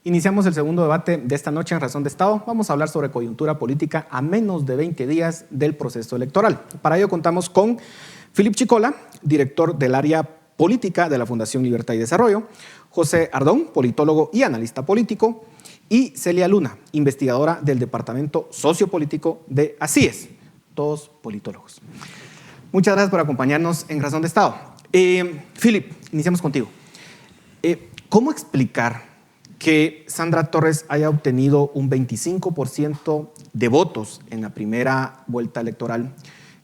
Iniciamos el segundo debate de esta noche en Razón de Estado. Vamos a hablar sobre coyuntura política a menos de 20 días del proceso electoral. Para ello contamos con Philip Chicola, director del área política de la Fundación Libertad y Desarrollo, José Ardón, politólogo y analista político, y Celia Luna, investigadora del Departamento Sociopolítico de ACIES, todos politólogos. Muchas gracias por acompañarnos en Razón de Estado. Philip, iniciamos contigo. ¿Cómo explicar que Sandra Torres haya obtenido un 25% de votos en la primera vuelta electoral,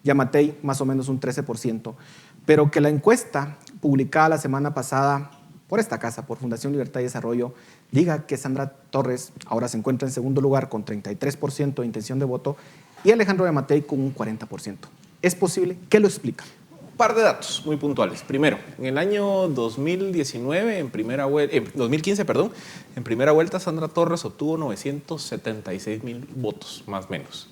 Yamatei más o menos un 13%, pero que la encuesta publicada la semana pasada por esta casa, por Fundación Libertad y Desarrollo, diga que Sandra Torres ahora se encuentra en segundo lugar con 33% de intención de voto y Alejandro Yamatei con un 40%? ¿Es posible? ¿Qué lo explica? Un par de datos muy puntuales. Primero, en el año 2019, 2015, en primera vuelta Sandra Torres obtuvo 976,000 votos, más o menos.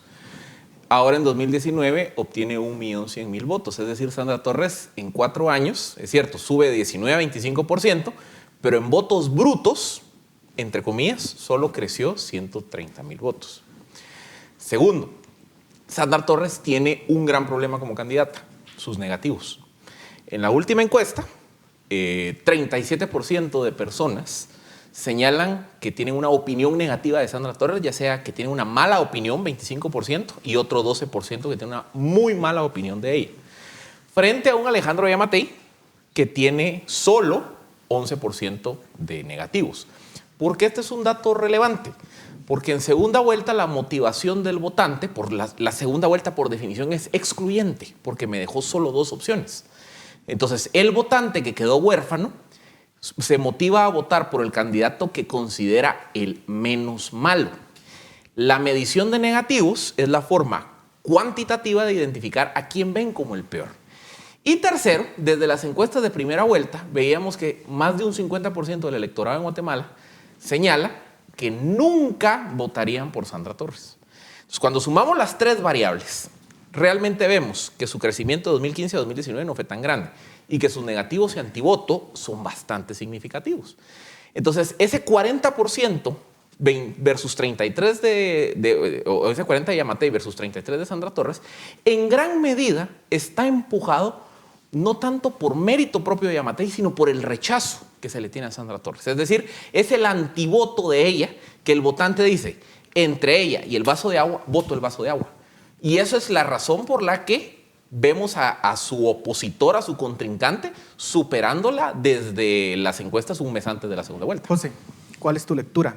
Ahora en 2019 obtiene 1,100,000 votos, es decir, Sandra Torres en 4 años, es cierto, sube de 19 a 25%, pero en votos brutos, entre comillas, solo creció 130,000 votos. Segundo, Sandra Torres tiene un gran problema como candidata: sus negativos. En la última encuesta, 37% de personas señalan que tienen una opinión negativa de Sandra Torres, ya sea que tienen una mala opinión, 25%, y otro 12% que tiene una muy mala opinión de ella. Frente a un Alejandro Yamatei que tiene solo 11% de negativos. ¿Por qué este es un dato relevante? Porque en segunda vuelta la motivación del votante, por la segunda vuelta por definición es excluyente, porque me dejó solo 2 opciones. Entonces el votante que quedó huérfano se motiva a votar por el candidato que considera el menos malo. La medición de negativos es la forma cuantitativa de identificar a quién ven como el peor. Y tercero, desde las encuestas de primera vuelta veíamos que más de un 50% del electorado en Guatemala señala que nunca votarían por Sandra Torres. Entonces, cuando sumamos las 3 variables, realmente vemos que su crecimiento de 2015 a 2019 no fue tan grande y que sus negativos y antivoto son bastante significativos. Entonces, ese 40% versus 33 o ese 40 de Yamatei versus 33 de Sandra Torres, en gran medida está empujado no tanto por mérito propio de Yamatei, sino por el rechazo que se le tiene a Sandra Torres. Es decir, es el antivoto de ella que el votante dice: entre ella y el vaso de agua, voto el vaso de agua. Y eso es la razón por la que vemos a su opositor, a su contrincante, superándola desde las encuestas un mes antes de la segunda vuelta. José, ¿cuál es tu lectura?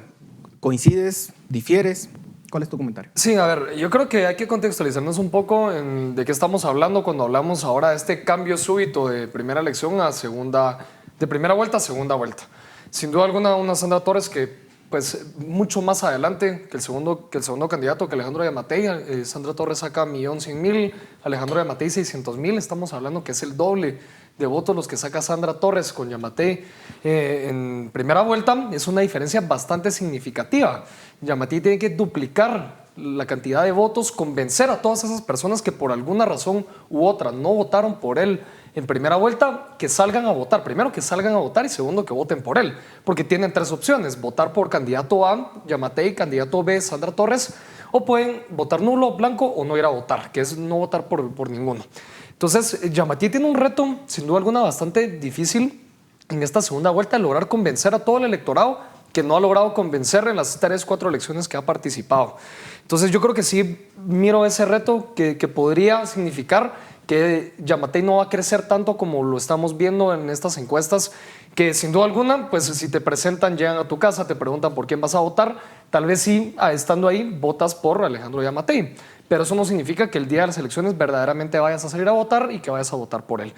¿Coincides? ¿Difieres? ¿Cuál es tu comentario? Sí, a ver, yo creo que hay que contextualizarnos un poco de qué estamos hablando cuando hablamos ahora de este cambio súbito de primera elección a segunda, de primera vuelta a segunda vuelta. Sin duda alguna, una Sandra Torres que, pues, mucho más adelante que el segundo candidato, que Alejandro Yamatei. Sandra Torres saca 1,100,000, Alejandro Yamatei 600,000. Estamos hablando que es el doble de votos los que saca Sandra Torres con Yamatei en primera vuelta. Es una diferencia bastante significativa. Yamatei tiene que duplicar la cantidad de votos, convencer a todas esas personas que por alguna razón u otra no votaron por él en primera vuelta, que salgan a votar. Primero, que salgan a votar, y segundo, que voten por él, porque tienen 3 opciones: votar por candidato A, Yamatei; candidato B, Sandra Torres, o pueden votar nulo, blanco, o no ir a votar, que es no votar por ninguno. Entonces, Yamatei tiene un reto, sin duda alguna, bastante difícil en esta segunda vuelta, lograr convencer a todo el electorado que no ha logrado convencer en las 3-4 elecciones que ha participado. Entonces, yo creo que sí miro ese reto que podría significar que Yamatei no va a crecer tanto como lo estamos viendo en estas encuestas, que sin duda alguna, pues si te presentan, llegan a tu casa, te preguntan por quién vas a votar, tal vez sí, estando ahí, votas por Alejandro Yamatei. Pero eso no significa que el día de las elecciones verdaderamente vayas a salir a votar y que vayas a votar por él.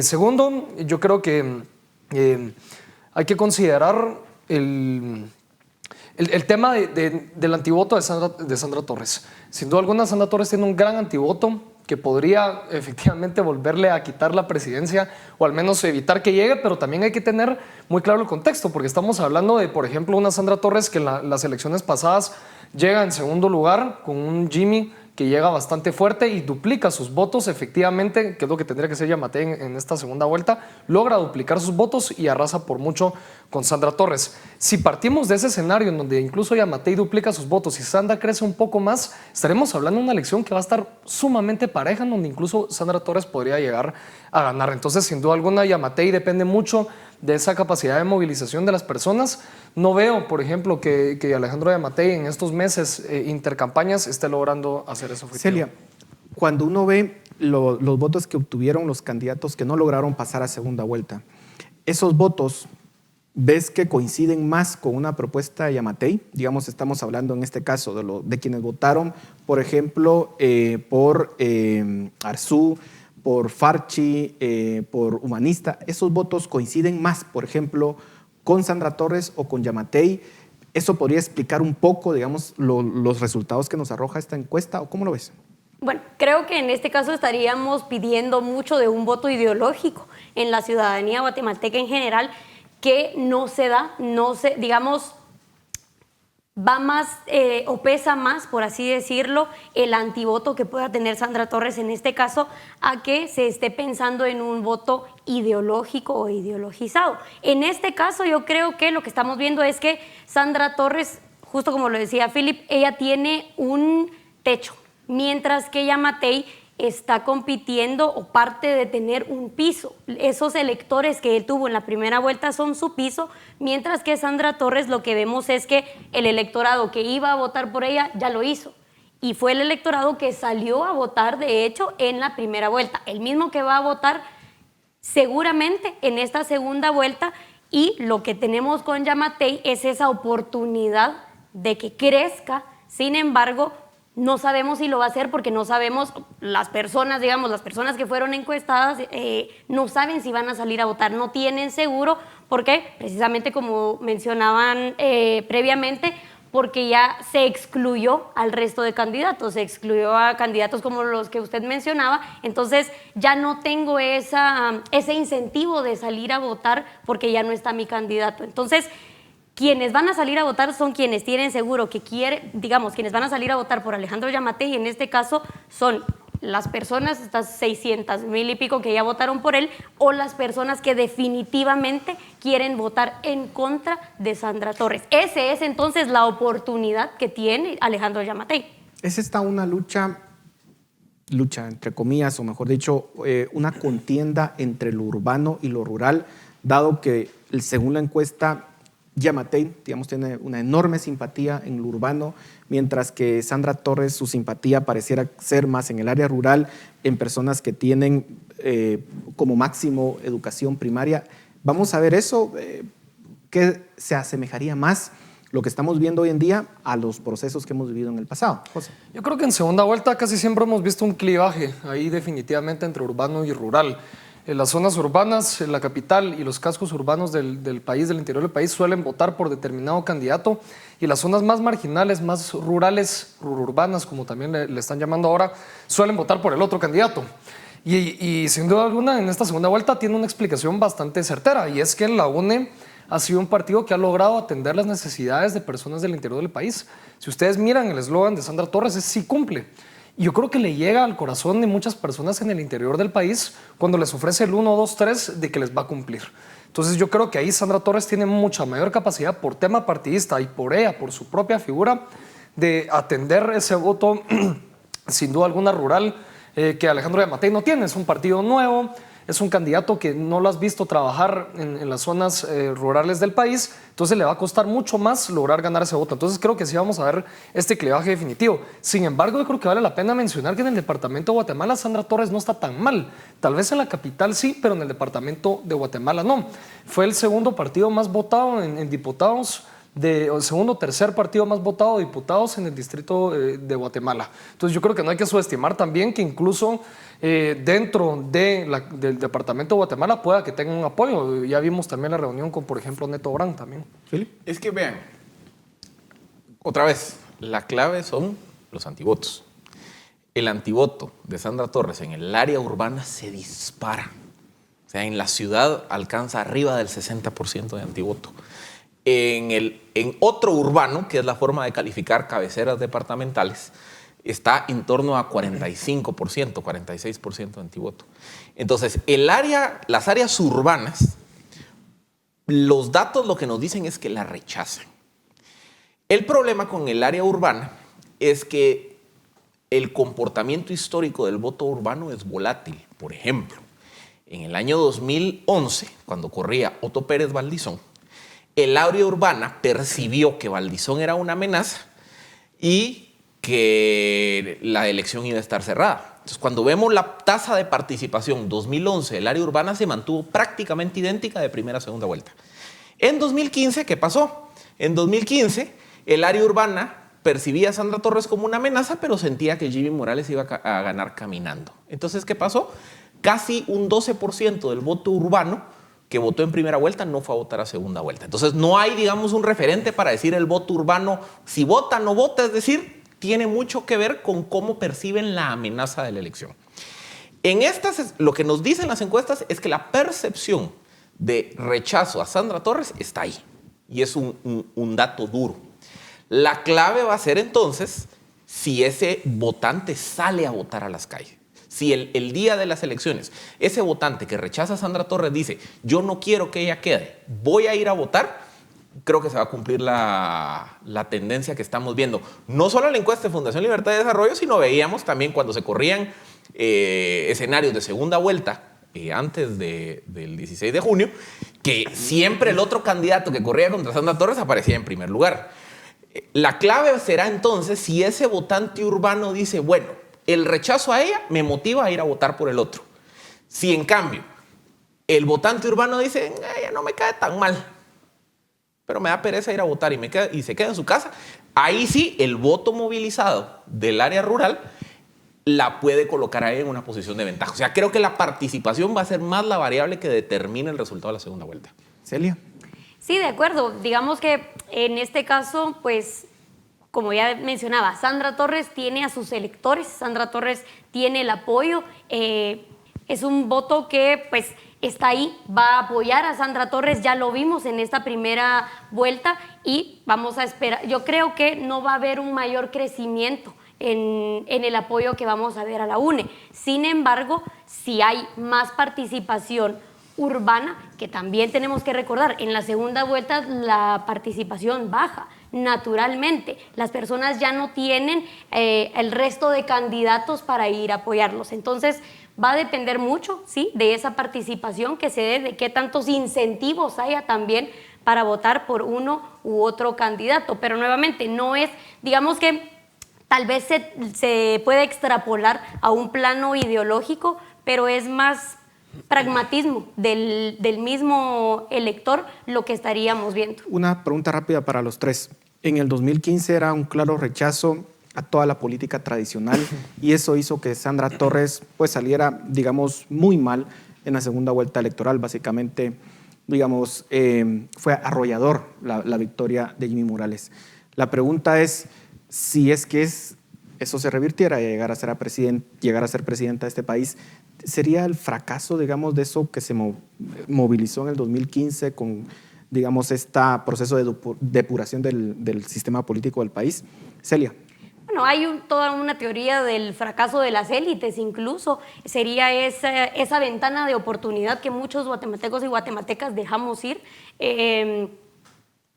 Segundo, yo creo que hay que considerar el tema del antivoto de Sandra Torres. Sin duda alguna, Sandra Torres tiene un gran antivoto que podría efectivamente volverle a quitar la presidencia, o al menos evitar que llegue, pero también hay que tener muy claro el contexto, porque estamos hablando de, por ejemplo, una Sandra Torres que en las elecciones pasadas llega en segundo lugar con un Jimmy que llega bastante fuerte y duplica sus votos efectivamente, que es lo que tendría que ser Yamatei en esta segunda vuelta, logra duplicar sus votos y arrasa por mucho con Sandra Torres. Si partimos de ese escenario en donde incluso Yamatei duplica sus votos y Sandra crece un poco más, estaremos hablando de una elección que va a estar sumamente pareja, en donde incluso Sandra Torres podría llegar a ganar. Entonces, sin duda alguna, Yamatei depende mucho de esa capacidad de movilización de las personas. No veo, por ejemplo, que Alejandro Yamatei en estos meses intercampañas esté logrando hacer eso. Celia, cuando uno ve los votos que obtuvieron los candidatos que no lograron pasar a segunda vuelta, esos votos, ¿ves que coinciden más con una propuesta de Yamatei? Digamos, estamos hablando en este caso de quienes votaron, por ejemplo, por Arzú, por Farchi, por Humanista. ¿Esos votos coinciden más, por ejemplo, con Sandra Torres o con Yamatei? ¿Eso podría explicar un poco, digamos, los resultados que nos arroja esta encuesta? ¿O cómo lo ves? Bueno, creo que en este caso estaríamos pidiendo mucho de un voto ideológico en la ciudadanía guatemalteca en general, que no se da, digamos, va más o pesa más, por así decirlo, el antivoto que pueda tener Sandra Torres en este caso, a que se esté pensando en un voto ideológico o ideologizado. En este caso yo creo que lo que estamos viendo es que Sandra Torres, justo como lo decía Philip, ella tiene un techo, mientras que Yamatei está compitiendo o parte de tener un piso. Esos electores que él tuvo en la primera vuelta son su piso, mientras que Sandra Torres lo que vemos es que el electorado que iba a votar por ella ya lo hizo. Y fue el electorado que salió a votar, de hecho, en la primera vuelta. El mismo que va a votar seguramente en esta segunda vuelta, y lo que tenemos con Yamatei es esa oportunidad de que crezca. Sin embargo, no sabemos si lo va a hacer porque no sabemos, las personas, digamos, las personas que fueron encuestadas no saben si van a salir a votar, no tienen seguro, porque precisamente como mencionaban previamente, porque ya se excluyó al resto de candidatos, se excluyó a candidatos como los que usted mencionaba, entonces ya no tengo ese incentivo de salir a votar porque ya no está mi candidato. Entonces, quienes van a salir a votar son quienes tienen seguro que quienes van a salir a votar por Alejandro Yamatei, y en este caso son las personas, estas 600,000 y pico que ya votaron por él, o las personas que definitivamente quieren votar en contra de Sandra Torres. Esa es entonces la oportunidad que tiene Alejandro Yamatei. Es esta una lucha entre comillas, o mejor dicho, una contienda entre lo urbano y lo rural, dado que según la encuesta Yamatei, digamos, tiene una enorme simpatía en lo urbano, mientras que Sandra Torres, su simpatía pareciera ser más en el área rural, en personas que tienen como máximo educación primaria. Vamos a ver eso, ¿qué se asemejaría más lo que estamos viendo hoy en día a los procesos que hemos vivido en el pasado? José. Yo creo que en segunda vuelta casi siempre hemos visto un clivaje ahí definitivamente entre urbano y rural. En las zonas urbanas, en la capital y los cascos urbanos del país, del interior del país, suelen votar por determinado candidato, y las zonas más marginales, más rurales, rururbanas, como también le están llamando ahora, suelen votar por el otro candidato. Y sin duda alguna, en esta segunda vuelta tiene una explicación bastante certera, y es que la UNE ha sido un partido que ha logrado atender las necesidades de personas del interior del país. Si ustedes miran el eslogan de Sandra Torres, es "sí cumple". Y yo creo que le llega al corazón de muchas personas en el interior del país cuando les ofrece el 1, 2, 3 de que les va a cumplir. Entonces yo creo que ahí Sandra Torres tiene mucha mayor capacidad por tema partidista y por ella, por su propia figura, de atender ese voto sin duda alguna rural que Alejandro Yamatei no tiene. Es un partido nuevo, es un candidato que no lo has visto trabajar en las zonas rurales del país, entonces le va a costar mucho más lograr ganar ese voto. Entonces creo que sí vamos a ver este clivaje definitivo. Sin embargo, yo creo que vale la pena mencionar que en el departamento de Guatemala Sandra Torres no está tan mal. Tal vez en la capital sí, pero en el departamento de Guatemala no. Fue el segundo partido más votado en diputados, el segundo o tercer partido más votado de diputados en el distrito de Guatemala. Entonces yo creo que no hay que subestimar también que incluso dentro del departamento de Guatemala pueda que tengan un apoyo. Ya vimos también la reunión con, por ejemplo, Neto Brand también. ¿Philip? Es que vean, otra vez, la clave son los antivotos. El antivoto de Sandra Torres en el área urbana se dispara. O sea, en la ciudad alcanza arriba del 60% de antivoto. En otro urbano, que es la forma de calificar cabeceras departamentales, está en torno a 45%, 46% de antivoto. Entonces, las áreas urbanas, los datos lo que nos dicen es que la rechazan. El problema con el área urbana es que el comportamiento histórico del voto urbano es volátil. Por ejemplo, en el año 2011, cuando corría Otto Pérez Valdizón, el área urbana percibió que Valdizón era una amenaza y que la elección iba a estar cerrada. Entonces, cuando vemos la tasa de participación 2011, el área urbana se mantuvo prácticamente idéntica de primera a segunda vuelta. En 2015, ¿qué pasó? En 2015, el área urbana percibía a Sandra Torres como una amenaza, pero sentía que Jimmy Morales iba a ganar caminando. Entonces, ¿qué pasó? Casi un 12% del voto urbano que votó en primera vuelta no fue a votar a segunda vuelta. Entonces, no hay, digamos, un referente para decir el voto urbano, si vota, no vota, es decir, tiene mucho que ver con cómo perciben la amenaza de la elección. En estas, lo que nos dicen las encuestas es que la percepción de rechazo a Sandra Torres está ahí. Y es un dato duro. La clave va a ser entonces si ese votante sale a votar a las calles. Si el día de las elecciones, ese votante que rechaza a Sandra Torres dice, yo no quiero que ella quede, voy a ir a votar, creo que se va a cumplir la tendencia que estamos viendo. No solo en la encuesta de Fundación Libertad y Desarrollo, sino veíamos también cuando se corrían escenarios de segunda vuelta antes del 16 de junio, que siempre el otro candidato que corría contra Sandra Torres aparecía en primer lugar. La clave será entonces si ese votante urbano dice, bueno, el rechazo a ella me motiva a ir a votar por el otro. Si en cambio el votante urbano dice, ella no me cae tan mal, pero me da pereza ir a votar y se queda en su casa, ahí sí el voto movilizado del área rural la puede colocar a ella en una posición de ventaja. O sea, creo que la participación va a ser más la variable que determine el resultado de la segunda vuelta. Celia. Sí, de acuerdo. Digamos que en este caso, pues, como ya mencionaba, Sandra Torres tiene a sus electores, Sandra Torres tiene el apoyo, es un voto que, pues, está ahí, va a apoyar a Sandra Torres, ya lo vimos en esta primera vuelta y vamos a esperar. Yo creo que no va a haber un mayor crecimiento en el apoyo que vamos a ver a la UNE. Sin embargo, si hay más participación urbana, que también tenemos que recordar, en la segunda vuelta la participación baja naturalmente. Las personas ya no tienen el resto de candidatos para ir a apoyarlos. Entonces, va a depender mucho, ¿sí?, de esa participación que se dé, de qué tantos incentivos haya también para votar por uno u otro candidato. Pero nuevamente, no es, digamos que tal vez se puede extrapolar a un plano ideológico, pero es más pragmatismo del mismo elector lo que estaríamos viendo. Una pregunta rápida para los tres. En el 2015 era un claro rechazo a toda la política tradicional y eso hizo que Sandra Torres pues saliera, digamos, muy mal en la segunda vuelta electoral. Básicamente, digamos, fue arrollador la victoria de Jimmy Morales. La pregunta es si es que eso se revirtiera y llegar a ser presidenta de este país, ¿sería el fracaso, digamos, de eso que se movilizó en el 2015 con, digamos, este proceso de depuración del sistema político del país? Celia. Bueno, hay toda una teoría del fracaso de las élites, incluso sería esa ventana de oportunidad que muchos guatemaltecos y guatemaltecas dejamos ir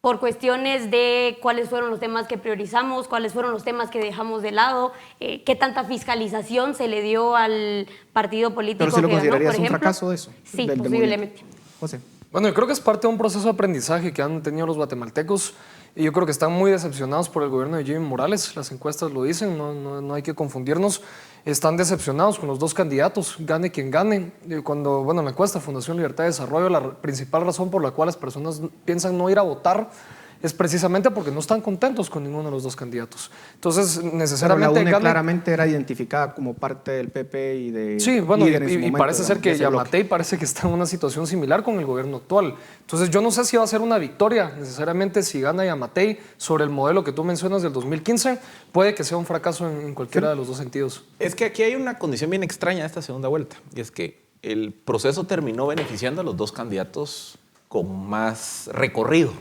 por cuestiones de cuáles fueron los temas que priorizamos, cuáles fueron los temas que dejamos de lado, qué tanta fiscalización se le dio al partido político. ¿Pero si lo considerarías ganó, por ejemplo? un fracaso de eso? Sí, posiblemente. José. Bueno, yo creo que es parte de un proceso de aprendizaje que han tenido los guatemaltecos y yo creo que están muy decepcionados por el gobierno de Jimmy Morales. Las encuestas lo dicen, no hay que confundirnos. Están decepcionados con los dos candidatos, gane quien gane. Cuando, bueno, en la encuesta Fundación Libertad y Desarrollo, la principal razón por la cual las personas piensan no ir a votar es precisamente porque no están contentos con ninguno de los dos candidatos. Entonces, necesariamente... Pero la UNE claramente era identificada como parte del PP y de... Sí, bueno, líder en su y momento, parece ser que de ese bloque. Yamatei parece que está en una situación similar con el gobierno actual. Entonces, yo no sé si va a ser una victoria necesariamente si gana Yamatei sobre el modelo que tú mencionas del 2015. Puede que sea un fracaso en cualquiera de los dos sentidos. Es que aquí hay una condición bien extraña de esta segunda vuelta, y es que el proceso terminó beneficiando a los dos candidatos con más recorrido.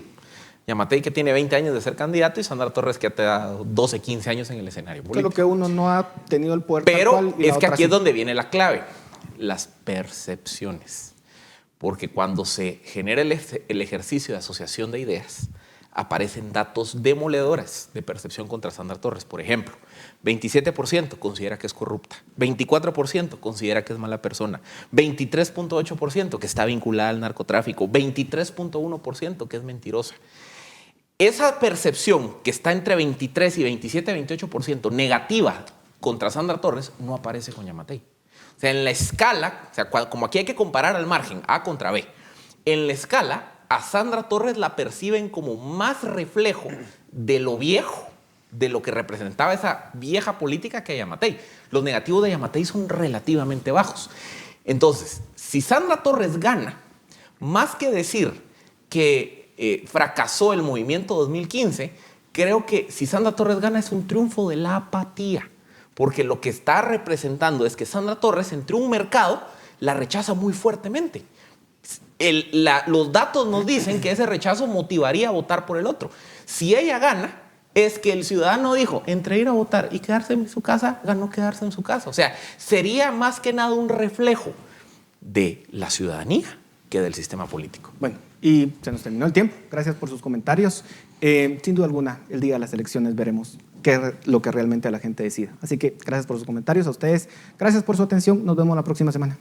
Yamatei, que tiene 20 años de ser candidato, y Sandra Torres, que ha dado 12, 15 años en el escenario político. Creo que uno no ha tenido el poder Pero tal cual, y la es que otra aquí sí. es donde viene la clave, las percepciones. Porque cuando se genera el ejercicio de asociación de ideas, aparecen datos demoledores de percepción contra Sandra Torres. Por ejemplo, 27% considera que es corrupta, 24% considera que es mala persona, 23.8% que está vinculada al narcotráfico, 23.1% que es mentirosa. Esa percepción que está entre 23 y 27, 28% negativa contra Sandra Torres no aparece con Yamatei. O sea, en la escala, o sea, como aquí hay que comparar al margen, A contra B, en la escala, a Sandra Torres la perciben como más reflejo de lo viejo, de lo que representaba esa vieja política que a Yamatei. Los negativos de Yamatei son relativamente bajos. Entonces, si Sandra Torres gana, más que decir que fracasó el movimiento 2015, creo que si Sandra Torres gana es un triunfo de la apatía, porque lo que está representando es que Sandra Torres, entre un mercado, la rechaza muy fuertemente. Los datos nos dicen que ese rechazo motivaría a votar por el otro. Si ella gana, es que el ciudadano dijo, entre ir a votar y quedarse en su casa, ganó quedarse en su casa. O sea, sería más que nada un reflejo de la ciudadanía que del sistema político. Bueno, y se nos terminó el tiempo. Gracias por sus comentarios. Sin duda alguna, el día de las elecciones veremos lo que realmente la gente decida. Así que gracias por sus comentarios a ustedes. Gracias por su atención. Nos vemos la próxima semana.